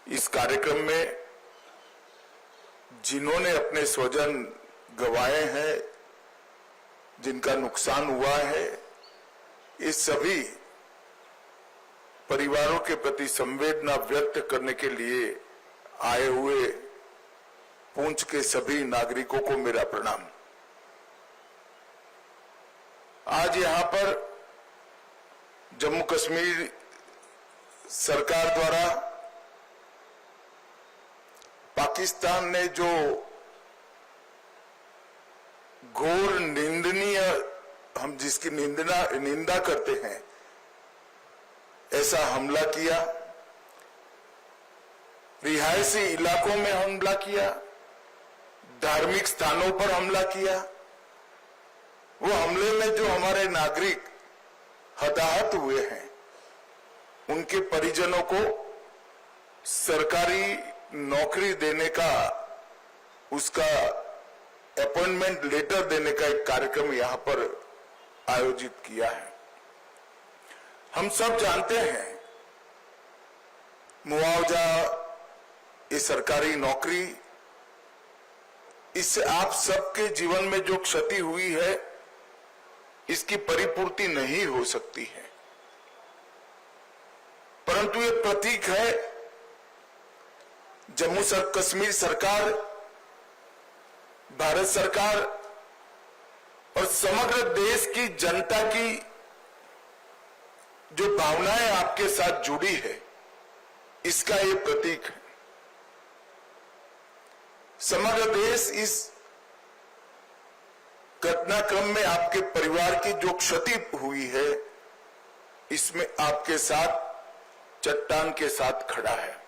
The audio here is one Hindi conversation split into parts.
इस कार्यक्रम में जिन्होंने अपने स्वजन गंवाए हैं, जिनका नुकसान हुआ है, इस सभी परिवारों के प्रति संवेदना व्यक्त करने के लिए आए हुए पुंछ के सभी नागरिकों को मेरा प्रणाम। आज यहां पर जम्मू कश्मीर सरकार द्वारा पाकिस्तान ने जो घोर निंदनीय, हम जिसकी निंदा करते हैं, ऐसा हमला किया, रिहायशी इलाकों में हमला किया, धार्मिक स्थानों पर हमला किया। वो हमले में जो हमारे नागरिक हताहत हुए हैं, उनके परिजनों को सरकारी नौकरी देने का, उसका अपॉइंटमेंट लेटर देने का एक कार्यक्रम यहां पर आयोजित किया है। हम सब जानते हैं मुआवजा, ये सरकारी नौकरी, इससे आप सबके जीवन में जो क्षति हुई है, इसकी परिपूर्ति नहीं हो सकती है, परंतु ये प्रतीक है जम्मू कश्मीर सरकार, भारत सरकार और समग्र देश की जनता की जो भावनाएं आपके साथ जुड़ी है, इसका ये प्रतीक है। समग्र देश इस घटनाक्रम में आपके परिवार की जो क्षति हुई है, इसमें आपके साथ चट्टान के साथ खड़ा है।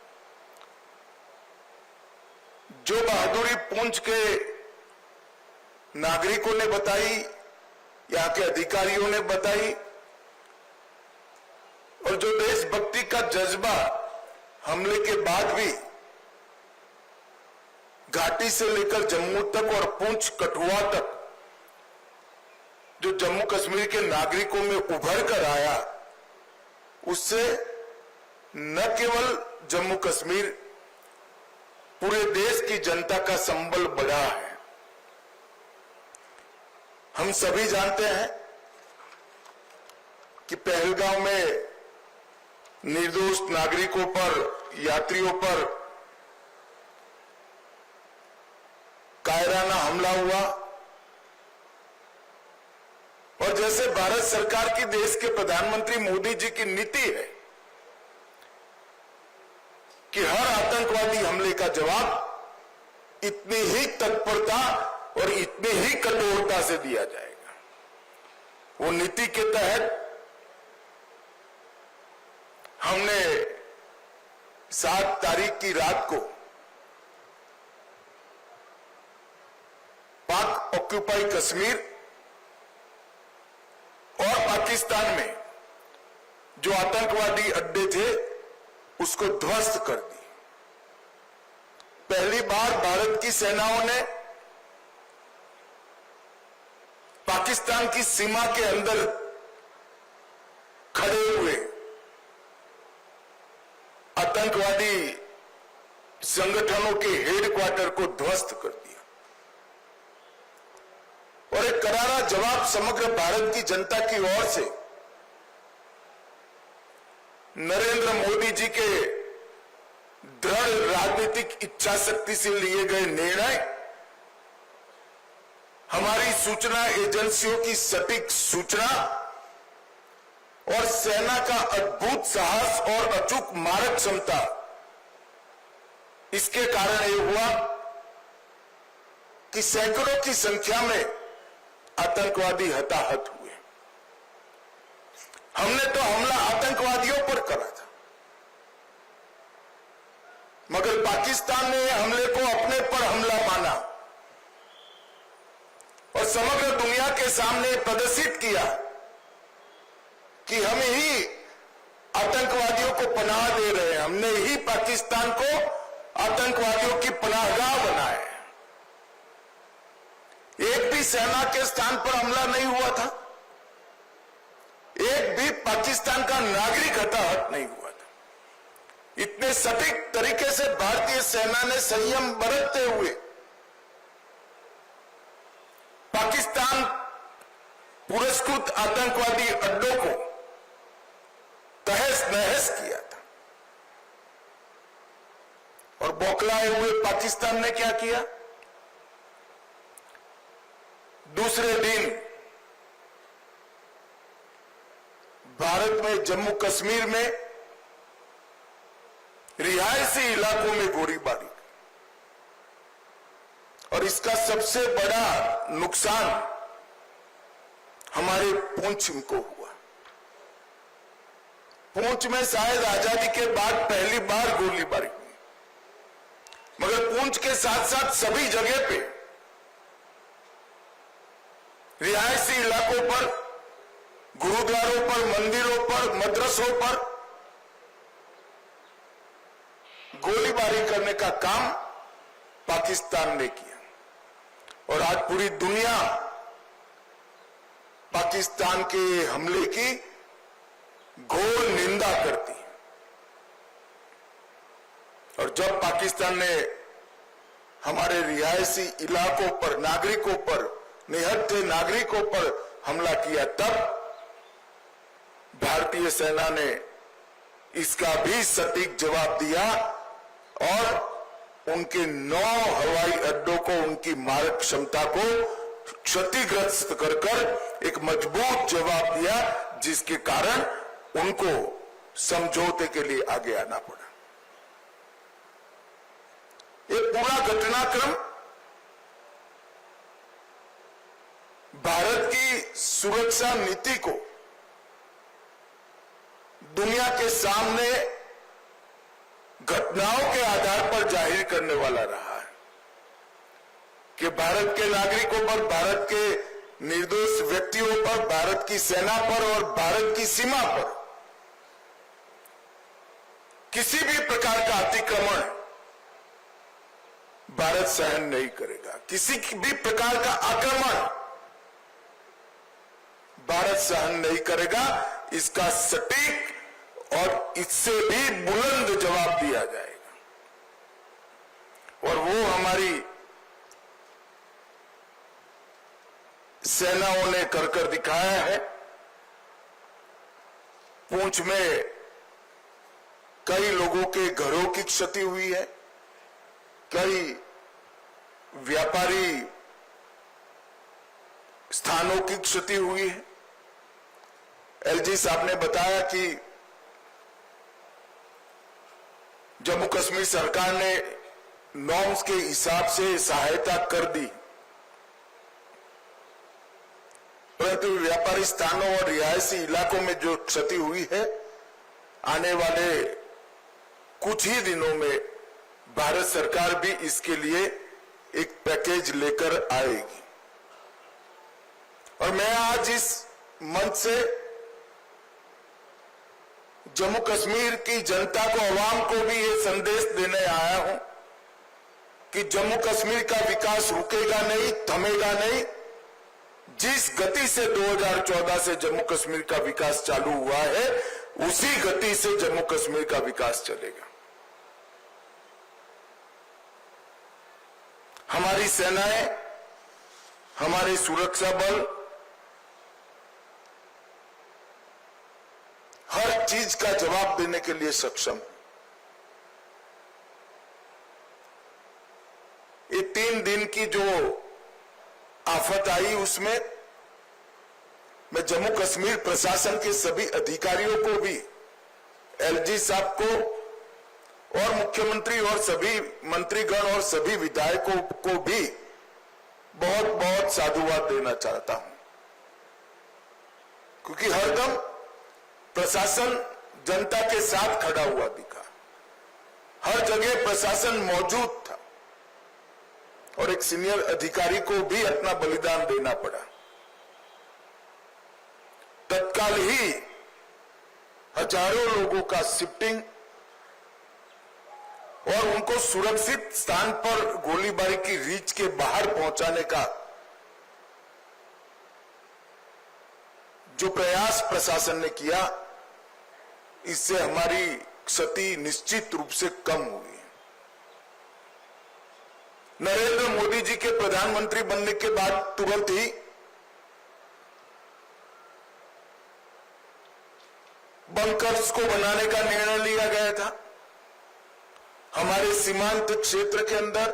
जो बहादुरी पुंछ के नागरिकों ने बताई, यहां के अधिकारियों ने बताई, और जो देशभक्ति का जज्बा हमले के बाद भी घाटी से लेकर जम्मू तक और पुंछ कठुआ तक जो जम्मू कश्मीर के नागरिकों में उभर कर आया, उससे न केवल जम्मू कश्मीर, पूरे देश की जनता का संबल बढ़ा है। हम सभी जानते हैं कि पहलगांव में निर्दोष नागरिकों पर, यात्रियों पर कायराना हमला हुआ, और जैसे भारत सरकार की, देश के प्रधानमंत्री मोदी जी की नीति है कि हर आतंकवादी हमले का जवाब इतनी ही तत्परता और इतनी ही कठोरता से दिया जाएगा। वो नीति के तहत हमने 7 तारीख की रात को पाक ऑक्यूपाई कश्मीर और पाकिस्तान में जो आतंकवादी अड्डे थे, उसको ध्वस्त कर दी। पहली बार भारत की सेनाओं ने पाकिस्तान की सीमा के अंदर खड़े हुए आतंकवादी संगठनों के हेडक्वार्टर को ध्वस्त कर दिया, और एक करारा जवाब समग्र भारत की जनता की ओर से नरेंद्र मोदी जी के दृढ़ राजनीतिक इच्छा शक्ति से लिए गए निर्णय, हमारी सूचना एजेंसियों की सटीक सूचना और सेना का अद्भुत साहस और अचूक मारक क्षमता, इसके कारण ये हुआ कि सैकड़ों की संख्या में आतंकवादी हताहत हुए। हमने तो हमला आतंकवादियों पर करा था, मगर पाकिस्तान ने हमले को अपने पर हमला माना और समग्र दुनिया के सामने प्रदर्शित किया कि हम ही आतंकवादियों को पनाह दे रहे हैं, हमने ही पाकिस्तान को आतंकवादियों की पनाहगाह बनाया है। एक भी सेना के स्थान पर हमला नहीं हुआ था, एक भी पाकिस्तान का नागरिक हताहत नहीं हुआ था। इतने सटीक तरीके से भारतीय सेना ने संयम बरतते हुए पाकिस्तान पुरस्कृत आतंकवादी अड्डों को तहस नहस किया था। और बौखलाए हुए पाकिस्तान ने क्या किया? दूसरे दिन भारत में जम्मू कश्मीर में रिहायशी इलाकों में गोलीबारी, और इसका सबसे बड़ा नुकसान हमारे पुंछ को हुआ। पुंछ में शायद आजादी के बाद पहली बार गोलीबारी हुई, मगर पुंछ के साथ साथ सभी जगह पे रिहायशी इलाकों पर, गुरुद्वारों पर, मंदिरों पर, मदरसों पर गोलीबारी करने का काम पाकिस्तान ने किया। और आज पूरी दुनिया पाकिस्तान के हमले की घोर निंदा करती है। और जब पाकिस्तान ने हमारे रिहायशी इलाकों पर, नागरिकों पर, निहत्थे नागरिकों पर हमला किया, तब भारतीय सेना ने इसका भी सटीक जवाब दिया और उनके 9 हवाई अड्डों को, उनकी मारक क्षमता को क्षतिग्रस्त कर एक मजबूत जवाब दिया, जिसके कारण उनको समझौते के लिए आगे आना पड़ा। ये पूरा घटनाक्रम भारत की सुरक्षा नीति को दुनिया के सामने घटनाओं के आधार पर जाहिर करने वाला रहा है कि भारत के नागरिकों पर, भारत के निर्दोष व्यक्तियों पर, भारत की सेना पर और भारत की सीमा पर किसी भी प्रकार का अतिक्रमण भारत सहन नहीं करेगा। किसी भी प्रकार का आक्रमण भारत सहन नहीं करेगा। इसका सटीक और इससे भी बुलंद जवाब दिया जाएगा। और वो हमारी सेनाओं ने कर दिखाया है। पुंछ में कई लोगों के घरों की क्षति हुई है, कई व्यापारी स्थानों की क्षति हुई है। एलजी साहब ने बताया कि जम्मू कश्मीर सरकार ने नॉर्म्स के हिसाब से सहायता कर दी, परंतु व्यापारी स्थानों और रिहायशी इलाकों में जो क्षति हुई है, आने वाले कुछ ही दिनों में भारत सरकार भी इसके लिए एक पैकेज लेकर आएगी। और मैं आज इस मंच से जम्मू कश्मीर की जनता को, आवाम को भी ये संदेश देने आया हूं कि जम्मू कश्मीर का विकास रुकेगा नहीं, थमेगा नहीं। जिस गति से 2014 से जम्मू कश्मीर का विकास चालू हुआ है, उसी गति से जम्मू कश्मीर का विकास चलेगा। हमारी सेनाएं, हमारे सुरक्षा बल हर चीज का जवाब देने के लिए सक्षम। ये 3 दिन की जो आफत आई, उसमें मैं जम्मू कश्मीर प्रशासन के सभी अधिकारियों को भी, एलजी साहब को और मुख्यमंत्री और सभी मंत्रीगण और सभी विधायकों को भी बहुत बहुत साधुवाद देना चाहता हूं, क्योंकि हरदम प्रशासन जनता के साथ खड़ा हुआ दिखा। हर जगह प्रशासन मौजूद था और एक सीनियर अधिकारी को भी अपना बलिदान देना पड़ा। तत्काल ही हजारों लोगों का शिफ्टिंग और उनको सुरक्षित स्थान पर गोलीबारी की रीच के बाहर पहुंचाने का जो प्रयास प्रशासन ने किया, इससे हमारी क्षति निश्चित रूप से कम हुई। नरेंद्र मोदी जी के प्रधानमंत्री बनने के बाद तुरंत ही बंकर्स को बनाने का निर्णय लिया गया था। हमारे सीमांत क्षेत्र के अंदर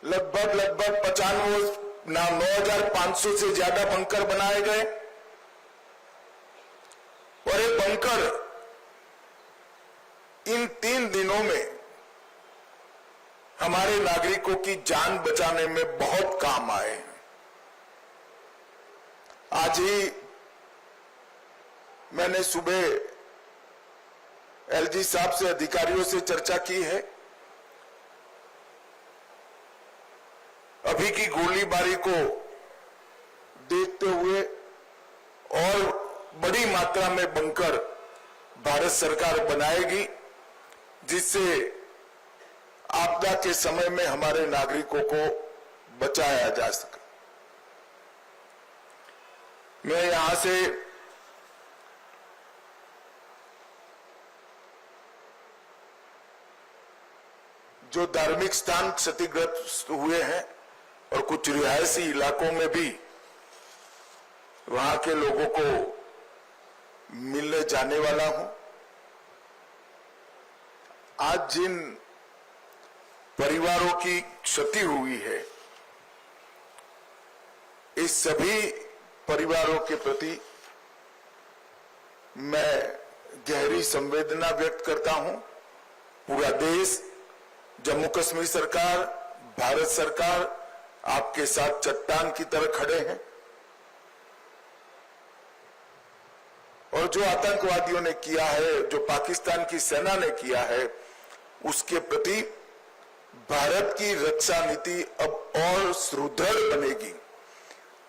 लगभग 9,500 से ज्यादा बंकर बनाए गए और ये बंकर इन 3 दिनों में हमारे नागरिकों की जान बचाने में बहुत काम आए। आज ही मैंने सुबह एलजी साहब से अधिकारियों से चर्चा की है। अभी की गोलीबारी को देखते हुए और बड़ी मात्रा में बंकर भारत सरकार बनाएगी, जिससे आपदा के समय में हमारे नागरिकों को बचाया जा सके। मैं यहां से जो धार्मिक स्थान क्षतिग्रस्त हुए हैं और कुछ रिहायशी इलाकों में भी वहां के लोगों को मिलने जाने वाला हूं। आज जिन परिवारों की क्षति हुई है, इस सभी परिवारों के प्रति मैं गहरी संवेदना व्यक्त करता हूं। पूरा देश, जम्मू कश्मीर सरकार, भारत सरकार आपके साथ चट्टान की तरह खड़े हैं और जो आतंकवादियों ने किया है, जो पाकिस्तान की सेना ने किया है, उसके प्रति भारत की रक्षा नीति अब और सुदृढ़ बनेगी।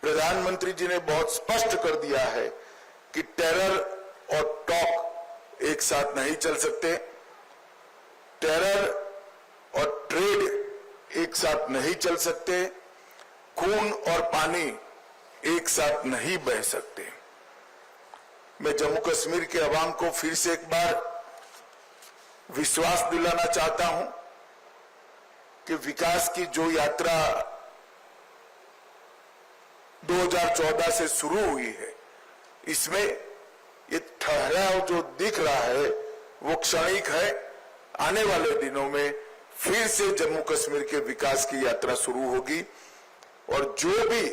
प्रधानमंत्री जी ने बहुत स्पष्ट कर दिया है कि टेरर और टॉक एक साथ नहीं चल सकते, टेरर और ट्रेड एक साथ नहीं चल सकते, खून और पानी एक साथ नहीं बह सकते। मैं जम्मू कश्मीर के अवाम को फिर से एक बार विश्वास दिलाना चाहता हूं कि विकास की जो यात्रा 2014 से शुरू हुई है, इसमें ये ठहराव जो दिख रहा है वो क्षणिक है। आने वाले दिनों में फिर से जम्मू कश्मीर के विकास की यात्रा शुरू होगी और जो भी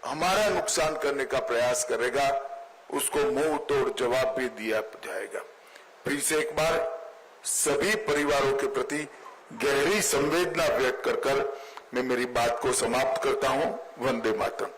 हमारा नुकसान करने का प्रयास करेगा उसको मुंह तोड़ जवाब भी दिया जाएगा। फिर से एक बार सभी परिवारों के प्रति गहरी संवेदना व्यक्त कर मैं मेरी बात को समाप्त करता हूं। वंदे मातरम।